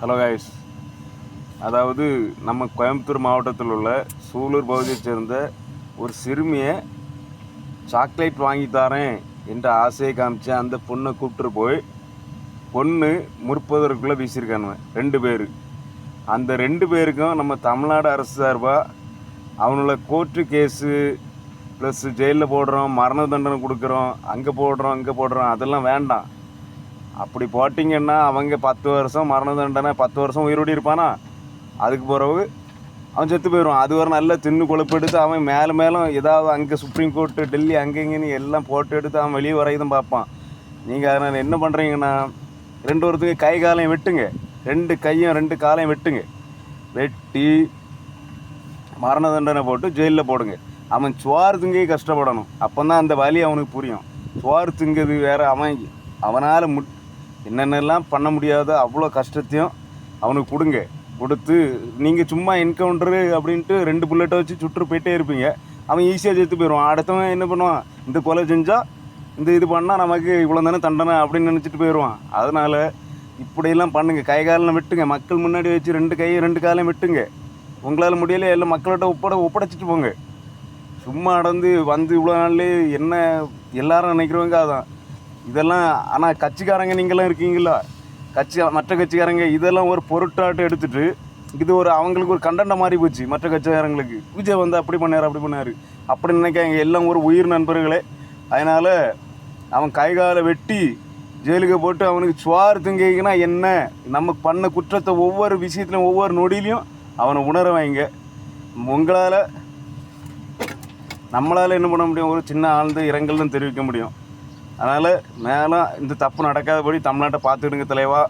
Hello guys, அதாவது நம்ம கோயம்புத்தூர் மாவட்டத்தில் உள்ள சூலூர் பகுதியைச் சேர்ந்த ஒரு சிறுமியை சாக்லேட் வாங்கி தரேன் என்ற ஆசையை காமிச்சு அந்த பொண்ணை கூப்பிட்டு போய் பொண்ணு முற்பதற்குள்ளே வீசியிருக்கானுங்க 2 பேர். அந்த 2 பேருக்கும் நம்ம தமிழ்நாடு அரசு சார்பாக அவனோட கோர்ட்டு கேஸு ப்ளஸ் ஜெயிலில் போடுறோம், மரண தண்டனை கொடுக்குறோம், அங்கே போடுறோம் இங்கே போடுறோம், அதெல்லாம் வேண்டாம். அப்படி போட்டிங்கன்னா அவங்க 10 வருஷம் மரண தண்டனை, 10 வருஷம் உயிரோடி இருப்பானா, அதுக்கு பிறகு அவன் செத்து போயிடுவான். அது ஒரு நல்ல தின்னு கொழுப்பு எடுத்து அவன் மேலும் ஏதாவது அங்கே சுப்ரீம் கோர்ட்டு டெல்லி அங்கே இங்கேன்னு எல்லாம் போட்டு எடுத்து அவன் வெளியே வரையும் பார்ப்பான். நீங்கள் அதனால் என்ன பண்ணுறீங்கன்னா, 2 ஒருத்துக்கு கை காலையும் வெட்டுங்க, 2 கையும் 2 காலையும் வெட்டுங்க, வெட்டி மரண தண்டனை போட்டு ஜெயிலில் போடுங்க. அவன் சுவார் திங்கே கஷ்டப்படணும், அப்போ தான் அந்த வலி அவனுக்கு புரியும். சுவார் திங்கிறது வேறு, அவனால் என்னென்னலாம் பண்ண முடியாத அவ்வளோ கஷ்டத்தையும் அவனுக்கு கொடுத்து நீங்கள் சும்மா என்கவுண்டரு அப்படின்ட்டு 2 புல்லட்டை வச்சு சுட்டு போயிட்டே இருப்பீங்க. அவன் ஈஸியாக செத்து போயிடுவான். அடுத்தவன் என்ன பண்ணுவான், இந்த கொலை செஞ்சால் இது பண்ணால் நமக்கு இவ்வளோ தானே தண்டனை அப்படின்னு நினச்சிட்டு போயிடுவான். அதனால் இப்படியெல்லாம் பண்ணுங்கள், கை காலில் வெட்டுங்க, மக்கள் முன்னாடி வச்சு 2 கை 2 காலையும் வெட்டுங்க. உங்களால் முடியல எல்லாம் மக்கள்கிட்ட ஒப்படைச்சிட்டு போங்க. சும்மா வந்து இவ்வளோ நாள்லேயே என்ன எல்லாரும் நினைக்கிறவங்க அதான் இதெல்லாம். ஆனால் கட்சிக்காரங்க நீங்களாம் இருக்கீங்களா, மற்ற கட்சிக்காரங்க இதெல்லாம் ஒரு பொருட்டாட்டு எடுத்துகிட்டு இது ஒரு அவங்களுக்கு ஒரு கண்டென்ட்டை மாறி போச்சு. மற்ற கட்சிக்காரங்களுக்கு விஜய் வந்து அப்படி பண்ணார் அப்படி நினைக்காங்க. எல்லாம் ஒரு உயிர் நண்பர்களே. அதனால் அவன் கை காலை வெட்டி ஜெயிலுக்கு போட்டு அவனுக்கு சுவார் திங்கினா என்ன, நம்ம பண்ண குற்றத்தை ஒவ்வொரு விஷயத்துலையும் ஒவ்வொரு நொடியிலையும் அவனை உணர வைங்க. நம்மளால் என்ன பண்ண முடியும், ஒரு சின்ன ஆழ்ந்த இரங்கல் தான் தெரிவிக்க முடியும். அதனால் மேலே இந்த தப்பு நடக்காதபடி தமிழ்நாட்டை பார்த்துக்கிடுங்க தலைவா.